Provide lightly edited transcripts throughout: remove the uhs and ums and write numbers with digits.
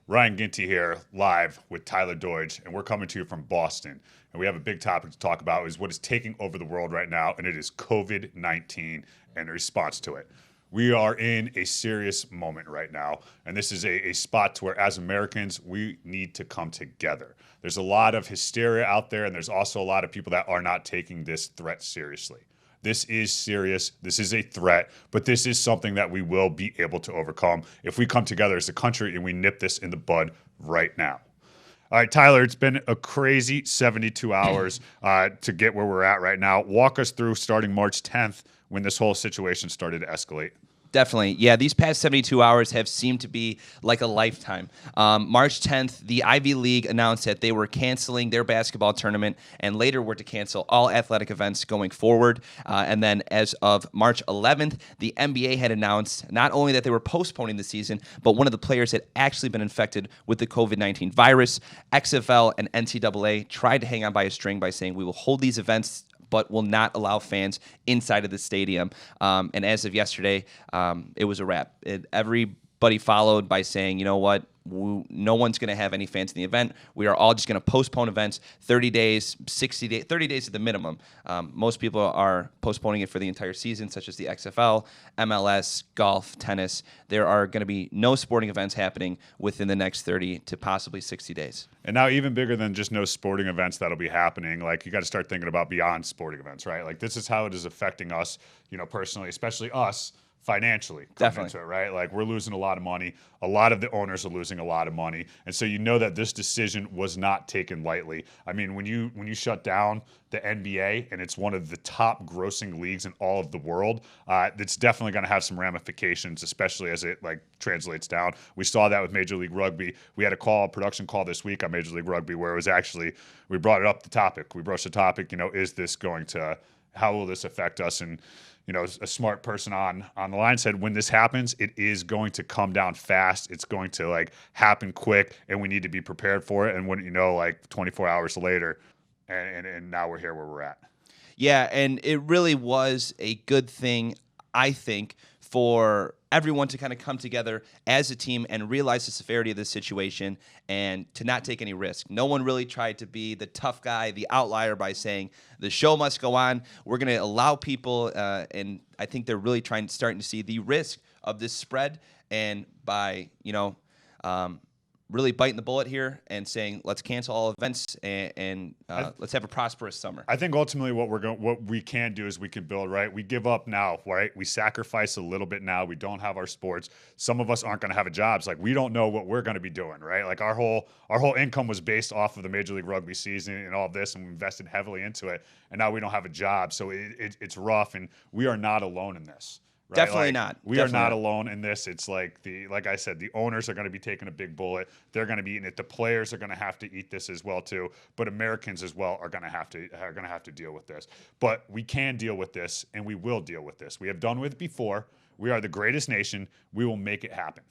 Ryan Ginty here, live with Tyler Deutsch, and we're coming to you from Boston. And we have a big topic to talk about is what is taking over the world right now, and it is COVID-19 and the response to it. We are in a serious moment right now, and this is a spot to where, as Americans, we need to come together. There's a lot of hysteria out there, and there's also a lot of people that are not taking this threat seriously. This is serious. This is a threat, but this is something that we will be able to overcome if we come together as a country and we nip this in the bud right now. All right, Tyler, it's been a crazy 72 hours to get where we're at right now. Walk us through starting March 10th when this whole situation started to escalate. Definitely. Yeah, these past 72 hours have seemed to be like a lifetime. March 10th, the Ivy League announced that they were canceling their basketball tournament and later were to cancel all athletic events going forward. And then as of March 11th, the NBA had announced not only that they were postponing the season, but one of the players had actually been infected with the COVID-19 virus. XFL and NCAA tried to hang on by a string by saying, we will hold these events but will not allow fans inside of the stadium. And as of yesterday, it was a wrap. Everybody followed by saying, you know what? No one's going to have any fans in the event. We are all just going to postpone events 30 days, 60 days, 30 days at the minimum. Most people are postponing it for the entire season, such as the XFL, MLS, golf, tennis. There are going to be no sporting events happening within the next 30 to possibly 60 days. And now even bigger than just no sporting events that'll be happening, like you got to start thinking about beyond sporting events, right? Like this is how it is affecting us, personally, especially us, financially Definitely. into it, right? Like we're losing a lot of money. A lot of the owners are losing a lot of money. And so you know that this decision was not taken lightly. I mean, when you shut down the NBA and it's one of the top grossing leagues in all of the world, it's definitely going to have some ramifications, especially as it like translates down. We saw that with Major League Rugby. We had a production call this week on Major League Rugby where it was actually, we brought it up the topic. We broached the topic, is this going to, how will this affect us? And a smart person on the line said, when this happens, it is going to come down fast. It's going to happen quick, and we need to be prepared for it. And wouldn't you know, 24 hours later, and now we're here where we're at. Yeah, and it really was a good thing, I think, for everyone to kind of come together as a team and realize the severity of this situation and to not take any risk. No one really tried to be the tough guy, the outlier by saying the show must go on. We're going to allow people, and I think they're really starting to see the risk of this spread, and by really biting the bullet here and saying let's cancel all events and let's have a prosperous summer. I think ultimately what we can do is we can build, right? We give up now, right? We sacrifice a little bit now. We don't have our sports. Some of us aren't going to have jobs. Like we don't know what we're going to be doing, right? Like our whole income was based off of the Major League Rugby season and all of this, and we invested heavily into it. And now we don't have a job, so it's rough. And we are not alone in this. Right? Definitely not. We are not alone in this. It's like I said, the owners are going to be taking a big bullet. They're going to be eating it. The players are going to have to eat this as well too. But Americans as well are going to have to deal with this. But we can deal with this, and we will deal with this. We have done with it before. We are the greatest nation. We will make it happen.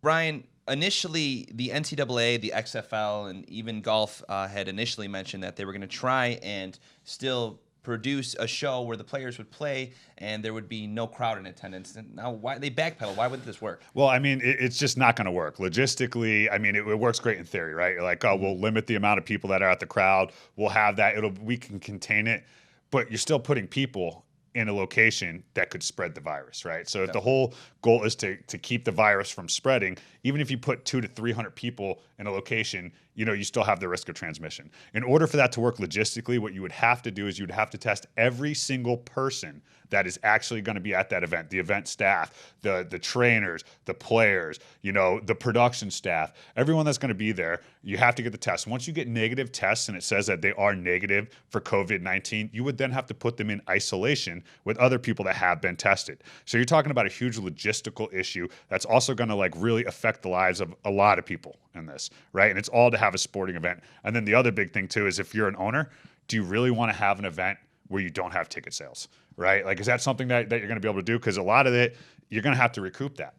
Brian, initially the NCAA, the XFL, and even golf had initially mentioned that they were going to try and still produce a show where the players would play and there would be no crowd in attendance. And now why they backpedal? Why wouldn't this work? Well, I mean, it's just not going to work. Logistically, I mean, it works great in theory, right? Like, we'll limit the amount of people that are at the crowd. We'll have that. We can contain it, but you're still putting people in a location that could spread the virus, right? So if the whole goal is to keep the virus from spreading, even if you put 200 to 300 people in a location, you still have the risk of transmission. In order for that to work logistically, what you would have to do is you'd have to test every single person that is actually going to be at that event, the event staff, the trainers, the players, the production staff, everyone that's going to be there. You have to get the test. Once you get negative tests and it says that they are negative for COVID-19, you would then have to put them in isolation with other people that have been tested. So you're talking about a huge logistical issue that's also going to really affect the lives of a lot of people in this, right? And it's all to have a sporting event. And then the other big thing too is if you're an owner, do you really want to have an event where you don't have ticket sales, right? Like, is that something that you're going to be able to do? Because a lot of it, you're going to have to recoup that,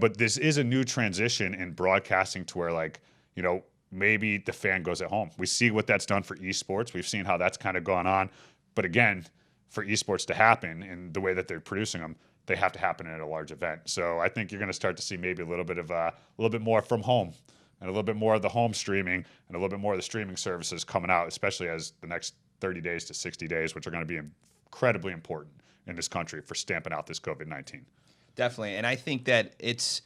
but this is a new transition in broadcasting to where maybe the fan goes at home. We see what that's done for esports. We've seen how that's kind of gone on. But again, for esports to happen in the way that they're producing them, they have to happen at a large event. So I think you're going to start to see maybe a little bit more from home and a little bit more of the home streaming and a little bit more of the streaming services coming out, especially as the next 30 days to 60 days, which are going to be incredibly important in this country for stamping out this COVID-19. Definitely. And I think that it's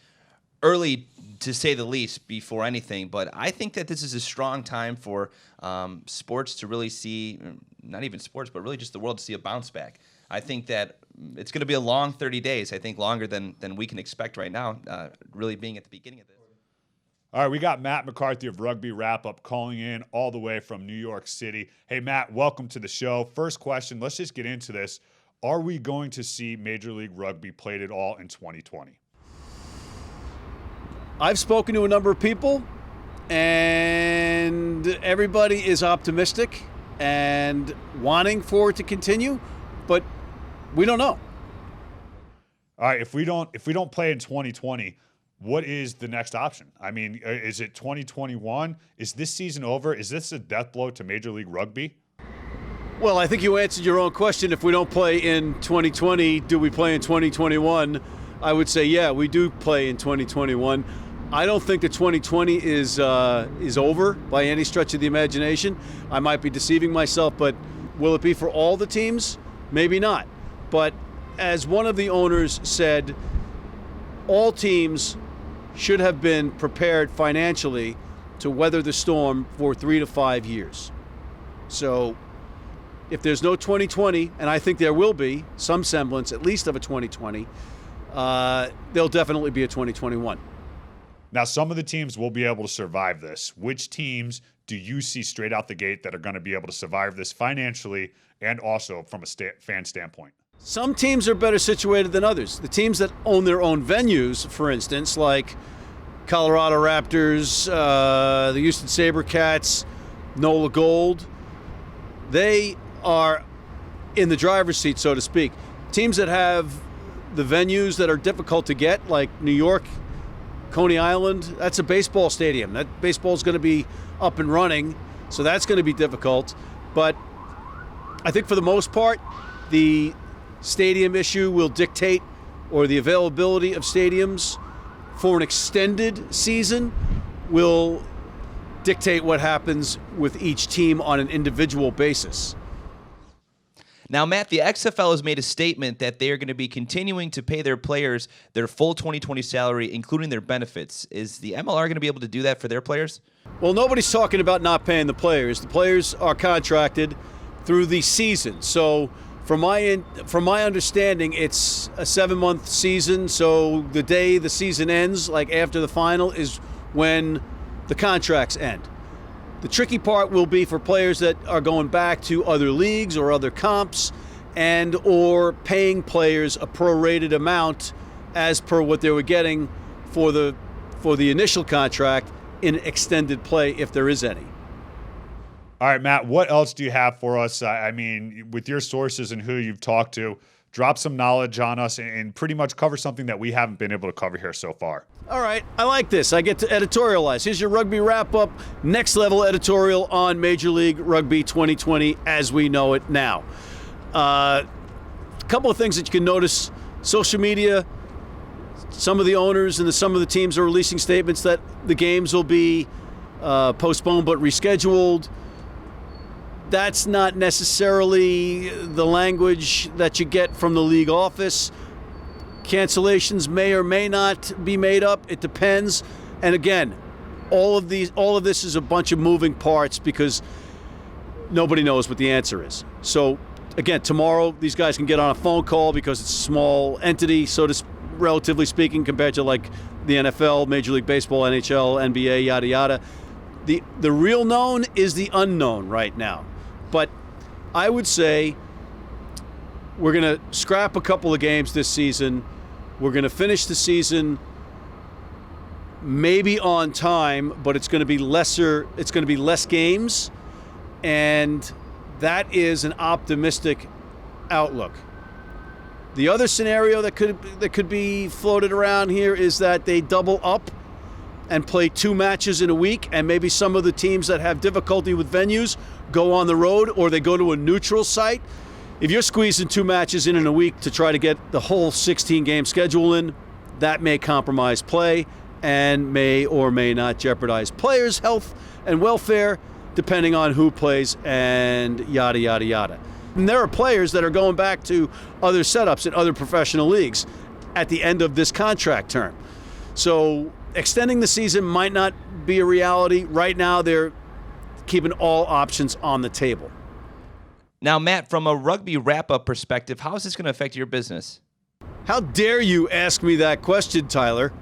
early to say the least before anything, but I think that this is a strong time for sports to really see, not even sports, but really just the world to see a bounce back. I think that it's going to be a long 30 days, I think longer than we can expect right now, really being at the beginning of this. All right, we got Matt McCarthy of Rugby Wrap-Up calling in all the way from New York City. Hey, Matt, welcome to the show. First question, let's just get into this. Are we going to see Major League Rugby played at all in 2020? I've spoken to a number of people, and everybody is optimistic and wanting for it to continue, but we don't know. All right, if we don't play in 2020, what is the next option? I mean, is it 2021? Is this season over? Is this a death blow to Major League Rugby? Well, I think you answered your own question. If we don't play in 2020, do we play in 2021? I would say, yeah, we do play in 2021. I don't think that 2020 is over by any stretch of the imagination. I might be deceiving myself, but will it be for all the teams? Maybe not. But as one of the owners said, all teams should have been prepared financially to weather the storm for 3 to 5 years. So if there's no 2020, and I think there will be some semblance at least of a 2020, there'll definitely be a 2021. Now, some of the teams will be able to survive this. Which teams do you see straight out the gate that are going to be able to survive this financially and also from a fan standpoint? Some teams are better situated than others. The teams that own their own venues, for instance, like Colorado Raptors, the Houston SaberCats, NOLA Gold, they are in the driver's seat, so to speak. Teams that have the venues that are difficult to get, like New York, Coney Island, that's a baseball stadium. That baseball is going to be up and running, so that's going to be difficult. But I think for the most part, the stadium issue will dictate, or the availability of stadiums for an extended season will dictate what happens with each team on an individual basis. Now, Matt, the XFL has made a statement that they are going to be continuing to pay their players their full 2020 salary, including their benefits. Is the MLR going to be able to do that for their players? Well, nobody's talking about not paying the players. The players are contracted through the season. So from my understanding, it's a 7-month season. So the day the season ends, like after the final, is when the contracts end. The tricky part will be for players that are going back to other leagues or other comps and or paying players a prorated amount as per what they were getting for the initial contract in extended play, if there is any. All right, Matt, what else do you have for us? I mean, with your sources and who you've talked to, drop some knowledge on us and pretty much cover something that we haven't been able to cover here so far. All right, I like this. I get to editorialize. Here's your Rugby Wrap-Up, next level editorial on Major League Rugby 2020 as we know it now. A couple of things that you can notice. Social media, some of the owners and some of the teams are releasing statements that the games will be postponed but rescheduled. That's not necessarily the language that you get from the league office. Cancellations may or may not be made up. It depends. And again, all of this is a bunch of moving parts because nobody knows what the answer is. So again, tomorrow these guys can get on a phone call because it's a small entity, relatively speaking, compared to like the NFL, Major League Baseball, NHL, NBA, yada yada. The real known is the unknown right now. But I would say we're going to scrap a couple of games this season. We're going to finish the season maybe on time, but it's going to be lesser. It's going to be less games, and that is an optimistic outlook. The other scenario that could be floated around here is that they double up and play 2 matches in a week, and maybe some of the teams that have difficulty with venues go on the road or they go to a neutral site. If you're squeezing 2 matches in a week to try to get the whole 16-game schedule in, that may compromise play. and may or may not jeopardize players' health and welfare, depending on who plays and yada, yada, yada. And there are players that are going back to other setups in other professional leagues at the end of this contract term. So extending the season might not be a reality. Right now, they're keeping all options on the table. Now, Matt, from a rugby wrap-up perspective, how is this going to affect your business? How dare you ask me that question, Tyler?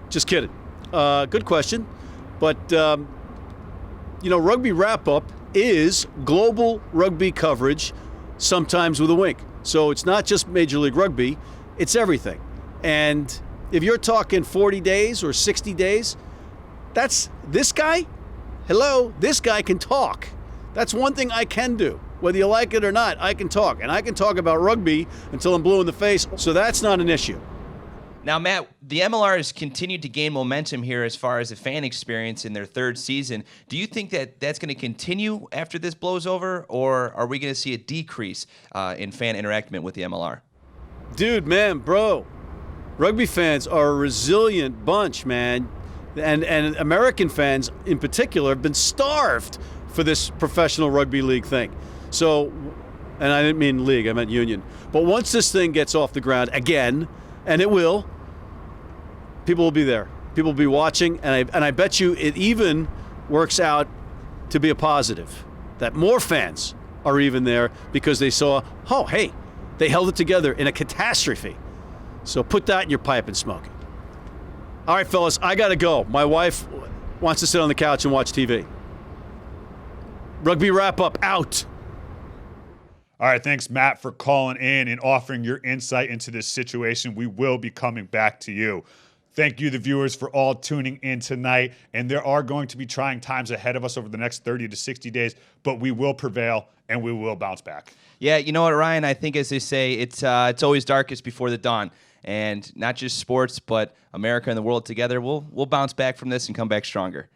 Just kidding. Good question. But, rugby wrap-up is global rugby coverage, sometimes with a wink. So it's not just Major League Rugby, it's everything. And if you're talking 40 days or 60 days, that's this guy. Hello, this guy can talk. That's one thing I can do. Whether you like it or not, I can talk. And I can talk about rugby until I'm blue in the face, so that's not an issue. Now, Matt, the MLR has continued to gain momentum here as far as the fan experience in their third season. Do you think that that's going to continue after this blows over, or are we going to see a decrease in fan interaction with the MLR? Dude, man, bro, rugby fans are a resilient bunch, man. And American fans in particular have been starved for this professional rugby league thing. So, and I didn't mean league, I meant union. But once this thing gets off the ground again, and it will, people will be there. People will be watching, and I bet you it even works out to be a positive, that more fans are even there because they saw, oh, hey, they held it together in a catastrophe. So put that in your pipe and smoke it. All right, fellas, I got to go. My wife wants to sit on the couch and watch TV. Rugby wrap-up out. All right, thanks, Matt, for calling in and offering your insight into this situation. We will be coming back to you. Thank you, the viewers, for all tuning in tonight. And there are going to be trying times ahead of us over the next 30 to 60 days, but we will prevail and we will bounce back. Yeah, you know what, Ryan? I think, as they say, it's always darkest before the dawn. And not just sports, but America and the world together, we'll bounce back from this and come back stronger.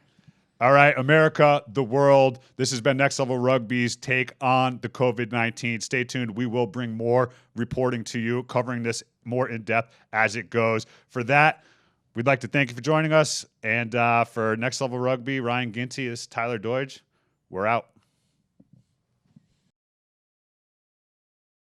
All right, America, the world, this has been Next Level Rugby's take on the COVID-19. Stay tuned. We will bring more reporting to you, covering this more in depth as it goes. For that, we'd like to thank you for joining us. And for Next Level Rugby, Ryan Ginty, this is Tyler Deutsch. We're out.